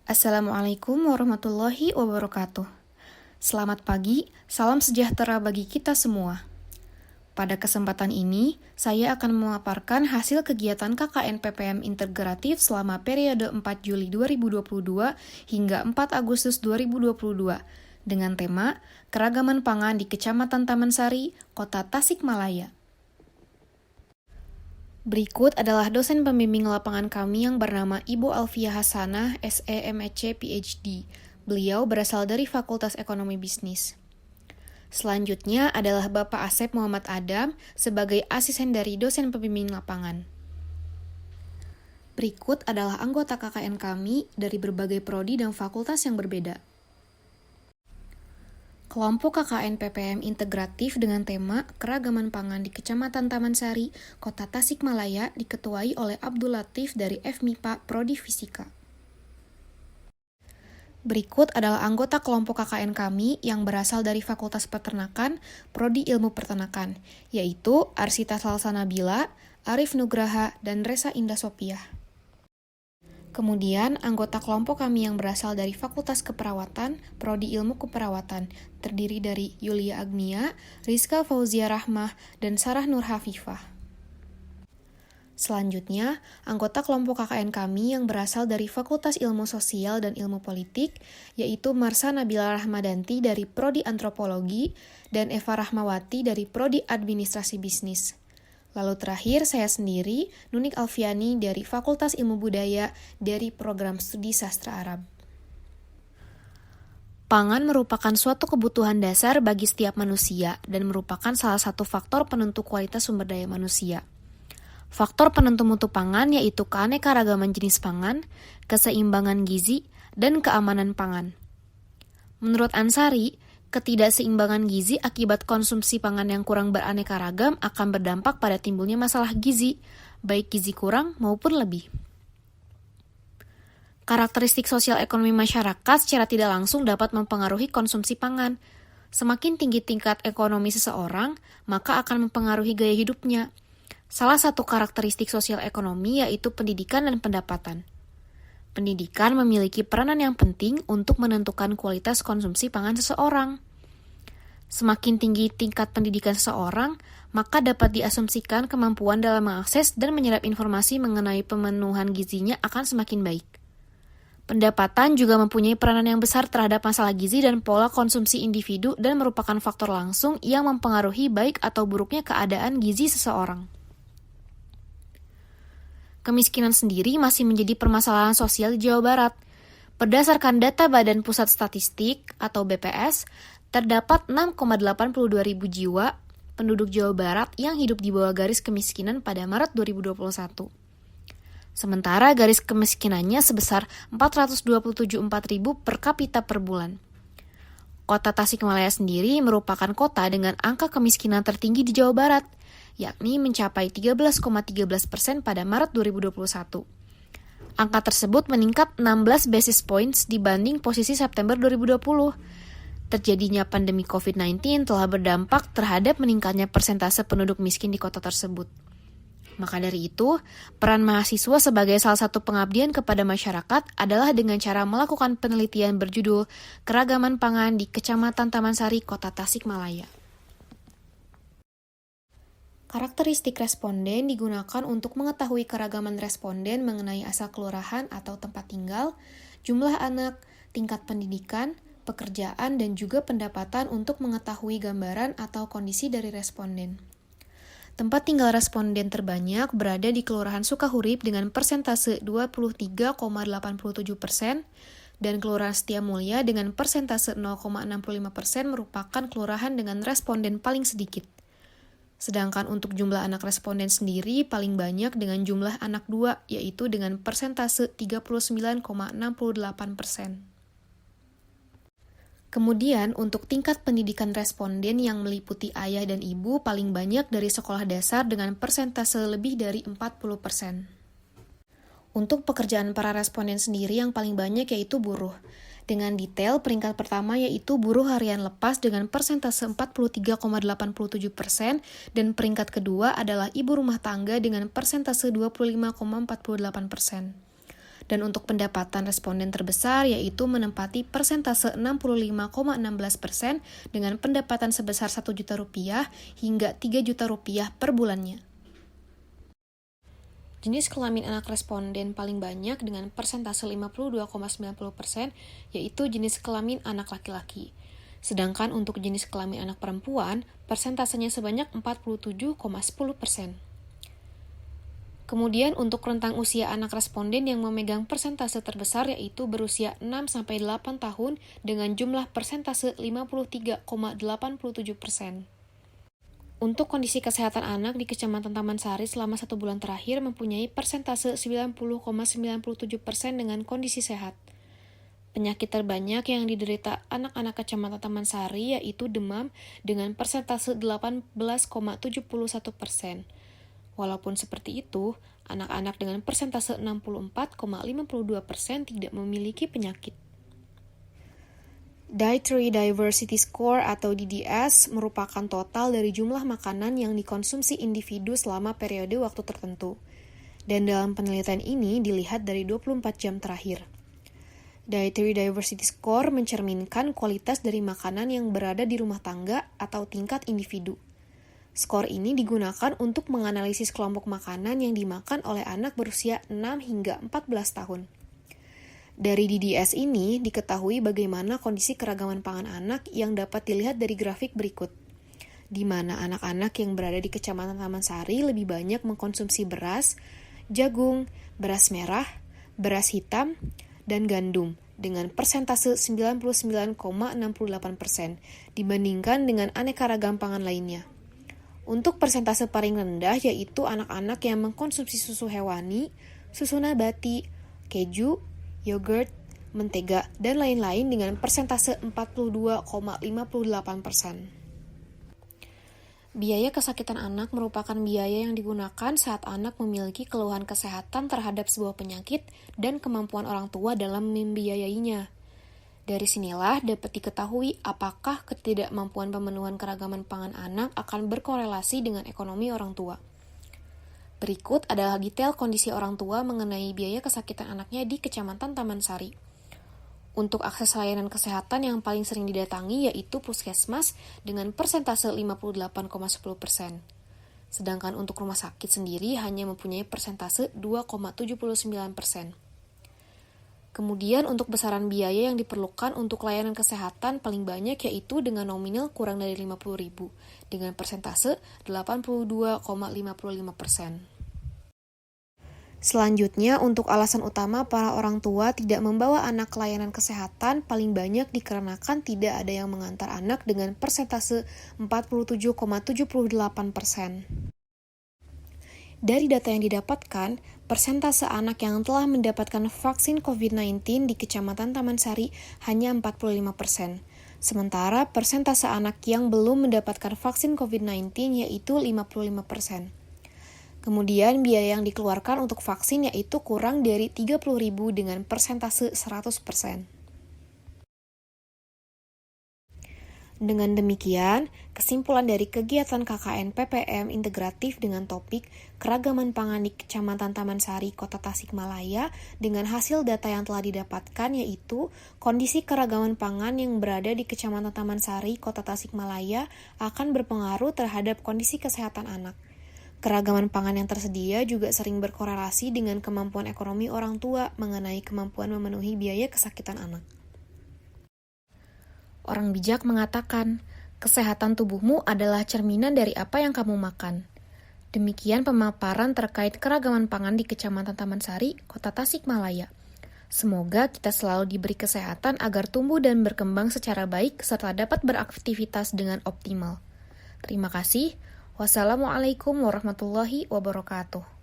Assalamualaikum warahmatullahi wabarakatuh. Selamat pagi, salam sejahtera bagi kita semua. Pada kesempatan ini, saya akan memaparkan hasil kegiatan KKN PPM Integratif selama periode 4 Juli 2022 hingga 4 Agustus 2022 dengan tema Keragaman Pangan di Kecamatan Taman Sari, Kota Tasikmalaya. Berikut adalah dosen pembimbing lapangan kami yang bernama Ibu Alfiah Hasanah, SE MSc PhD. Beliau berasal dari Fakultas Ekonomi Bisnis. Selanjutnya adalah Bapak Asep Muhammad Adam sebagai asisten dari dosen pembimbing lapangan. Berikut adalah anggota KKN kami dari berbagai prodi dan fakultas yang berbeda. Kelompok KKN PPM Integratif dengan tema Keragaman Pangan di Kecamatan Taman Sari, Kota Tasikmalaya diketuai oleh Abdul Latif dari FMIPA Prodi Fisika. Berikut adalah anggota kelompok KKN kami yang berasal dari Fakultas Peternakan, Prodi Ilmu Peternakan, yaitu Arsita Salsa Nabila, Arif Nugraha, dan Resa Indah Sopiah. Kemudian, anggota kelompok kami yang berasal dari Fakultas Keperawatan, Prodi Ilmu Keperawatan, terdiri dari Yulia Agnia, Rizka Fauzia Rahmah, dan Sarah Nur Hafifah. Selanjutnya, anggota kelompok KKN kami yang berasal dari Fakultas Ilmu Sosial dan Ilmu Politik, yaitu Marsa Nabila Rahmadanti dari Prodi Antropologi, dan Eva Rahmawati dari Prodi Administrasi Bisnis. Lalu terakhir, saya sendiri, Nunik Alfiani dari Fakultas Ilmu Budaya dari Program Studi Sastra Arab. Pangan merupakan suatu kebutuhan dasar bagi setiap manusia dan merupakan salah satu faktor penentu kualitas sumber daya manusia. Faktor penentu mutu pangan yaitu keanekaragaman jenis pangan, keseimbangan gizi, dan keamanan pangan. Menurut Ansari, ketidakseimbangan gizi akibat konsumsi pangan yang kurang beraneka ragam akan berdampak pada timbulnya masalah gizi, baik gizi kurang maupun lebih. Karakteristik sosial ekonomi masyarakat secara tidak langsung dapat mempengaruhi konsumsi pangan. Semakin tinggi tingkat ekonomi seseorang, maka akan mempengaruhi gaya hidupnya. Salah satu karakteristik sosial ekonomi yaitu pendidikan dan pendapatan. Pendidikan memiliki peranan yang penting untuk menentukan kualitas konsumsi pangan seseorang. Semakin tinggi tingkat pendidikan seseorang, maka dapat diasumsikan kemampuan dalam mengakses dan menyerap informasi mengenai pemenuhan gizinya akan semakin baik. Pendapatan juga mempunyai peranan yang besar terhadap masalah gizi dan pola konsumsi individu dan merupakan faktor langsung yang mempengaruhi baik atau buruknya keadaan gizi seseorang. Kemiskinan sendiri masih menjadi permasalahan sosial di Jawa Barat. Berdasarkan data Badan Pusat Statistik atau BPS, terdapat 6,82 ribu jiwa penduduk Jawa Barat yang hidup di bawah garis kemiskinan pada Maret 2021. Sementara garis kemiskinannya sebesar 427,4 ribu per kapita per bulan. Kota Tasikmalaya sendiri merupakan kota dengan angka kemiskinan tertinggi di Jawa Barat, yakni mencapai 13,13% pada Maret 2021. Angka tersebut meningkat 16 basis points dibanding posisi September 2020. Terjadinya pandemi COVID-19 telah berdampak terhadap meningkatnya persentase penduduk miskin di kota tersebut. Maka dari itu, peran mahasiswa sebagai salah satu pengabdian kepada masyarakat adalah dengan cara melakukan penelitian berjudul Keragaman Pangan di Kecamatan Taman Sari, Kota Tasikmalaya. Karakteristik responden digunakan untuk mengetahui keragaman responden mengenai asal kelurahan atau tempat tinggal, jumlah anak, tingkat pendidikan, pekerjaan, dan juga pendapatan untuk mengetahui gambaran atau kondisi dari responden. Tempat tinggal responden terbanyak berada di Kelurahan Sukahurip dengan persentase 23,87% dan Kelurahan Setiamulya dengan persentase 0,65% merupakan kelurahan dengan responden paling sedikit. Sedangkan untuk jumlah anak responden sendiri paling banyak dengan jumlah anak 2, yaitu dengan persentase 39,68%. Kemudian, untuk tingkat pendidikan responden yang meliputi ayah dan ibu paling banyak dari sekolah dasar dengan persentase lebih dari 40%. Untuk pekerjaan para responden sendiri yang paling banyak yaitu buruh. Dengan detail, peringkat pertama yaitu buruh harian lepas dengan persentase 43,87% dan peringkat kedua adalah ibu rumah tangga dengan persentase 25,48%. Dan untuk pendapatan responden terbesar yaitu menempati persentase 65,16% dengan pendapatan sebesar Rp1 juta hingga Rp3 juta per bulannya. Jenis kelamin anak responden paling banyak dengan persentase 52,90% yaitu jenis kelamin anak laki-laki. Sedangkan untuk jenis kelamin anak perempuan, persentasenya sebanyak 47,10%. Kemudian untuk rentang usia anak responden yang memegang persentase terbesar yaitu berusia 6-8 tahun dengan jumlah persentase 53,87%. Untuk kondisi kesehatan anak di Kecamatan Taman Sari selama 1 bulan terakhir mempunyai persentase 90,97% dengan kondisi sehat. Penyakit terbanyak yang diderita anak-anak Kecamatan Taman Sari yaitu demam dengan persentase 18,71%. Walaupun seperti itu, anak-anak dengan persentase 64,52% tidak memiliki penyakit. Dietary Diversity Score atau DDS merupakan total dari jumlah makanan yang dikonsumsi individu selama periode waktu tertentu. Dan dalam penelitian ini dilihat dari 24 jam terakhir. Dietary Diversity Score mencerminkan kualitas dari makanan yang berada di rumah tangga atau tingkat individu. Skor ini digunakan untuk menganalisis kelompok makanan yang dimakan oleh anak berusia 6 hingga 14 tahun. Dari DDS ini diketahui bagaimana kondisi keragaman pangan anak yang dapat dilihat dari grafik berikut, di mana anak-anak yang berada di Kecamatan Taman Sari lebih banyak mengkonsumsi beras, jagung, beras merah, beras hitam, dan gandum dengan persentase 99,68% dibandingkan dengan aneka ragam pangan lainnya. Untuk persentase paling rendah yaitu anak-anak yang mengkonsumsi susu hewani, susu nabati, keju, yogurt, mentega, dan lain-lain dengan persentase 42,58%. Biaya kesakitan anak merupakan biaya yang digunakan saat anak memiliki keluhan kesehatan terhadap sebuah penyakit dan kemampuan orang tua dalam membiayainya. Dari sinilah dapat diketahui apakah ketidakmampuan pemenuhan keragaman pangan anak akan berkorelasi dengan ekonomi orang tua. Berikut adalah detail kondisi orang tua mengenai biaya kesakitan anaknya di Kecamatan Taman Sari. Untuk akses layanan kesehatan yang paling sering didatangi yaitu puskesmas dengan persentase 58,10%. Sedangkan untuk rumah sakit sendiri hanya mempunyai persentase 2,79%. Kemudian untuk besaran biaya yang diperlukan untuk layanan kesehatan paling banyak yaitu dengan nominal kurang dari Rp50.000 dengan persentase 82,55%. Selanjutnya, untuk alasan utama para orang tua tidak membawa anak ke layanan kesehatan paling banyak dikarenakan tidak ada yang mengantar anak dengan persentase 47,78%. Dari data yang didapatkan, persentase anak yang telah mendapatkan vaksin COVID-19 di Kecamatan Taman Sari hanya 45%. Sementara persentase anak yang belum mendapatkan vaksin COVID-19 yaitu 55%. Kemudian biaya yang dikeluarkan untuk vaksin yaitu kurang dari Rp30.000 dengan persentase 100%. Dengan demikian, kesimpulan dari kegiatan KKN PPM integratif dengan topik keragaman pangan di Kecamatan Taman Sari, Kota Tasikmalaya dengan hasil data yang telah didapatkan yaitu kondisi keragaman pangan yang berada di Kecamatan Taman Sari, Kota Tasikmalaya akan berpengaruh terhadap kondisi kesehatan anak. Keragaman pangan yang tersedia juga sering berkorelasi dengan kemampuan ekonomi orang tua mengenai kemampuan memenuhi biaya kesakitan anak. Orang bijak mengatakan, kesehatan tubuhmu adalah cerminan dari apa yang kamu makan. Demikian pemaparan terkait keragaman pangan di Kecamatan Taman Sari, Kota Tasikmalaya. Semoga kita selalu diberi kesehatan agar tumbuh dan berkembang secara baik serta dapat beraktivitas dengan optimal. Terima kasih. Wassalamualaikum warahmatullahi wabarakatuh.